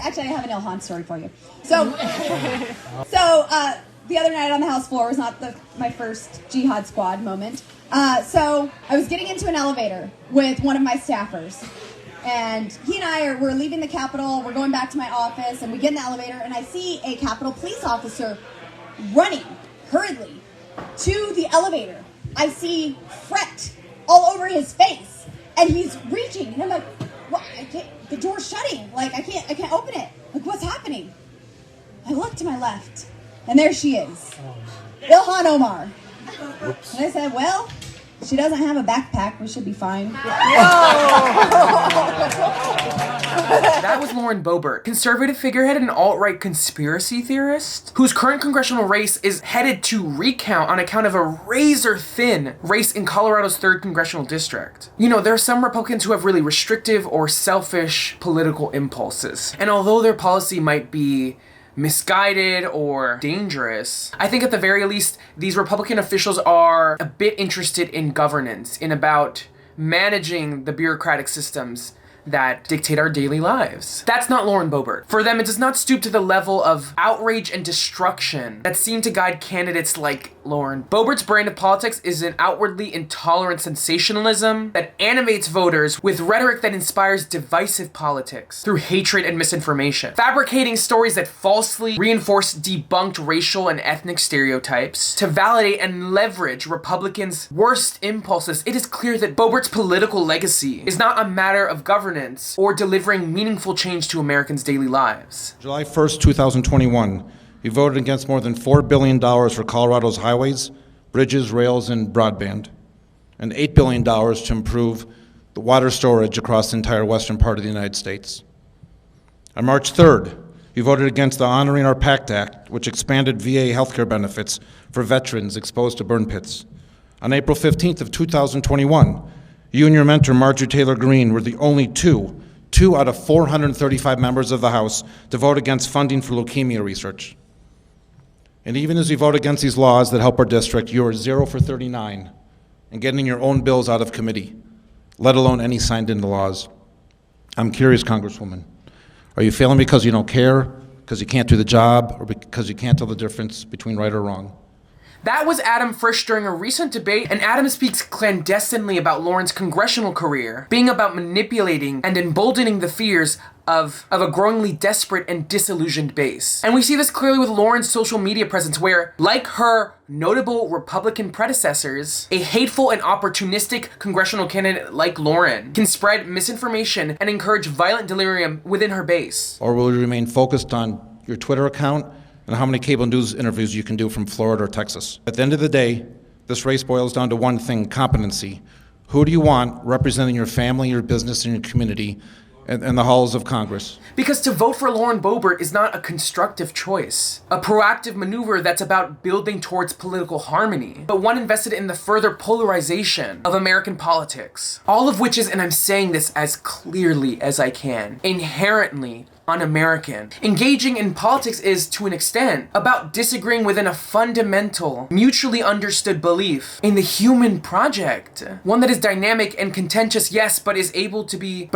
Actually, I have an Ilhan story for you. So, the other night on the house floor was not my first jihad squad moment. So I was getting into an elevator with one of my staffers. And he and I we're leaving the Capitol, we're going back to my office, and we get in the elevator, and I see a Capitol police officer running hurriedly to the elevator. I see fret all over his face, and he's reaching, and I'm like, what? The door's shutting. Like, I can't open it. Like, what's happening? I look to my left, and there she is. Ilhan Omar. Oops. And I said, well, she doesn't have a backpack. We should be fine. That was Lauren Boebert, conservative figurehead and alt-right conspiracy theorist, whose current congressional race is headed to recount on account of a razor-thin race in Colorado's 3rd congressional district. You know, there are some Republicans who have really restrictive or selfish political impulses, and although their policy might be misguided or dangerous, I think at the very least, these Republican officials are a bit interested in governance, in about managing the bureaucratic systems that dictate our daily lives. That's not Lauren Boebert. For them, it does not stoop to the level of outrage and destruction that seem to guide candidates like Lauren. Boebert's brand of politics is an outwardly intolerant sensationalism that animates voters with rhetoric that inspires divisive politics through hatred and misinformation, fabricating stories that falsely reinforce debunked racial and ethnic stereotypes to validate and leverage Republicans' worst impulses. It is clear that Boebert's political legacy is not a matter of governance or delivering meaningful change to Americans' daily lives. July 1st, 2021, he voted against more than $4 billion for Colorado's highways, bridges, rails, and broadband, and $8 billion to improve the water storage across the entire western part of the United States. On March 3rd, he voted against the Honoring Our Pact Act, which expanded VA healthcare benefits for veterans exposed to burn pits. On April 15th of 2021, you and your mentor, Marjorie Taylor Greene, were the only two out of 435 members of the House to vote against funding for leukemia research. And even as you vote against these laws that help our district, you are 0 for 39 in getting your own bills out of committee, let alone any signed into laws. I'm curious, Congresswoman, are you failing because you don't care, because you can't do the job, or because you can't tell the difference between right or wrong? That was Adam Frisch during a recent debate, and Adam speaks clandestinely about Lauren's congressional career being about manipulating and emboldening the fears of a growingly desperate and disillusioned base. And we see this clearly with Lauren's social media presence where, like her notable Republican predecessors, a hateful and opportunistic congressional candidate like Lauren can spread misinformation and encourage violent delirium within her base. Or will you remain focused on your Twitter account and how many cable news interviews you can do from Florida or Texas? At the end of the day, this race boils down to one thing: competency. Who do you want representing your family, your business, and your community in the halls of Congress? Because to vote for Lauren Boebert is not a constructive choice, a proactive maneuver that's about building towards political harmony, but one invested in the further polarization of American politics. All of which is, and I'm saying this as clearly as I can, inherently un-American. Engaging in politics is, to an extent, about disagreeing within a fundamental, mutually understood belief in the human project. One that is dynamic and contentious, yes, but is able to be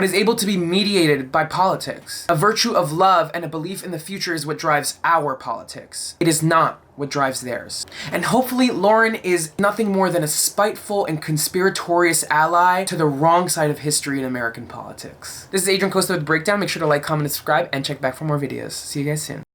mediated by politics. A virtue of love and a belief in the future is what drives our politics. It is not what drives theirs. And hopefully Lauren is nothing more than a spiteful and conspiratorious ally to the wrong side of history in American politics. This is Adrian Costa with Breakdown. Make sure to like, comment, and subscribe, and check back for more videos. See you guys soon.